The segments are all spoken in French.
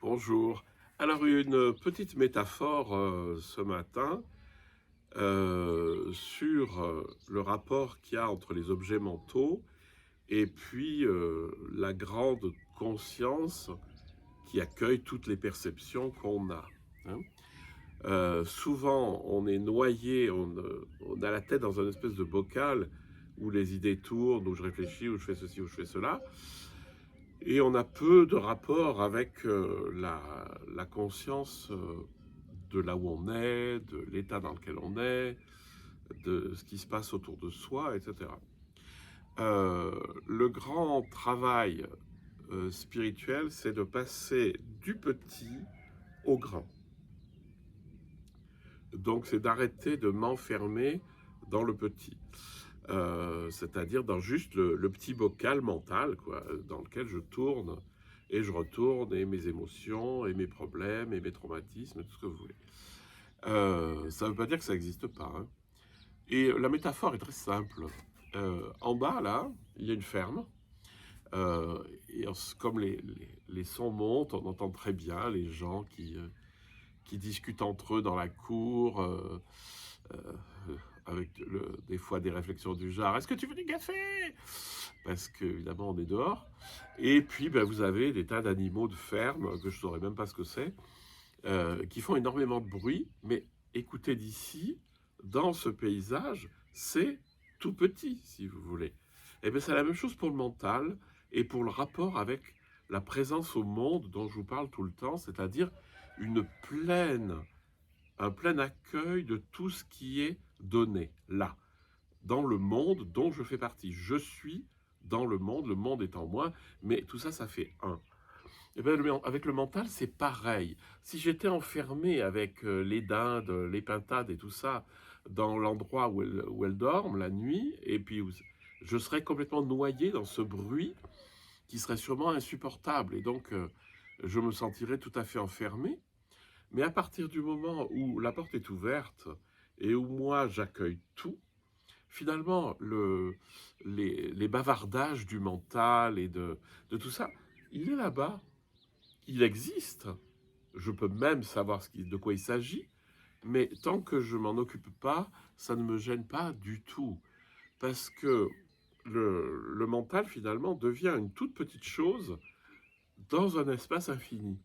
Bonjour. Alors, une petite métaphore ce matin sur le rapport qu'il y a entre les objets mentaux et puis la grande conscience qui accueille toutes les perceptions qu'on a, hein. Souvent, on est noyé, on a la tête dans une espèce de bocal où les idées tournent, où je réfléchis, où je fais ceci, où je fais cela. Et on a peu de rapport avec la conscience de là où on est, de l'état dans lequel on est, de ce qui se passe autour de soi, etc. Le grand travail spirituel, c'est de passer du petit au grand. Donc, c'est d'arrêter de m'enfermer dans le petit. C'est-à-dire dans juste le petit bocal mental, quoi, dans lequel je tourne et je retourne, et mes émotions, et mes problèmes, et mes traumatismes, et tout ce que vous voulez. Ça ne veut pas dire que ça n'existe pas, hein. Et la métaphore est très simple. En bas, là, il y a une ferme. Et comme les sons montent, on entend très bien les gens qui discutent entre eux dans la cour, euh, avec des fois des réflexions du genre «Est-ce que tu veux du café?» Parce qu'évidemment, on est dehors. Et puis, ben, vous avez des tas d'animaux de ferme, que je ne saurais même pas ce que c'est, qui font énormément de bruit. Mais écoutez, d'ici, dans ce paysage, c'est tout petit, si vous voulez. Et bien, c'est la même chose pour le mental et pour le rapport avec la présence au monde dont je vous parle tout le temps, c'est-à-dire une pleine, un plein accueil de tout ce qui est donné, là, dans le monde dont je fais partie. Je suis dans le monde est en moi, mais tout ça, ça fait un. Et bien, avec le mental, c'est pareil. Si j'étais enfermé avec les dindes, les pintades et tout ça, dans l'endroit où elles dorment la nuit, et puis je serais complètement noyé dans ce bruit qui serait sûrement insupportable. Et donc, je me sentirais tout à fait enfermé. Mais à partir du moment où la porte est ouverte et où moi j'accueille tout, finalement, les bavardages du mental et de tout ça, il est là-bas, il existe. Je peux même savoir de quoi il s'agit, mais tant que je m'en occupe pas, ça ne me gêne pas du tout. Parce que le mental, finalement, devient une toute petite chose dans un espace infini.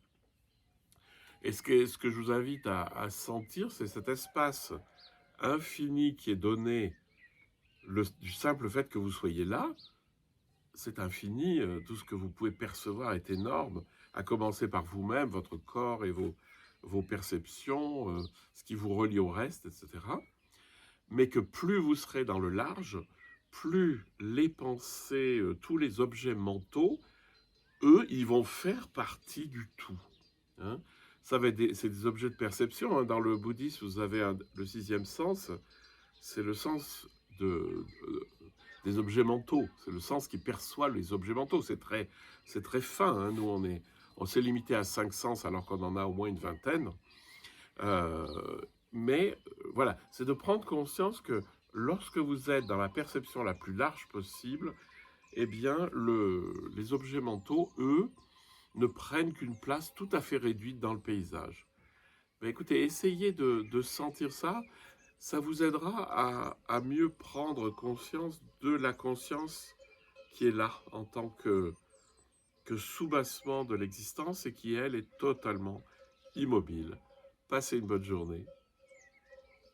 Et ce que je vous invite à sentir, c'est cet espace infini qui est donné du simple fait que vous soyez là. C'est infini, tout ce que vous pouvez percevoir est énorme, à commencer par vous-même, votre corps et vos perceptions, ce qui vous relie au reste, etc. Mais que plus vous serez dans le large, plus les pensées, tous les objets mentaux, eux, ils vont faire partie du tout, hein. C'est des objets de perception, hein. Dans le bouddhisme, vous avez le sixième sens, c'est le sens des objets mentaux. C'est le sens qui perçoit les objets mentaux. C'est très fin, hein. Nous, on s'est limité à 5 sens alors qu'on en a au moins une vingtaine. Mais voilà, c'est de prendre conscience que lorsque vous êtes dans la perception la plus large possible, eh bien, les objets mentaux, eux, ne prennent qu'une place tout à fait réduite dans le paysage. Mais écoutez, essayez de sentir ça. Ça vous aidera à mieux prendre conscience de la conscience qui est là en tant que soubassement de l'existence et qui, elle, est totalement immobile. Passez une bonne journée.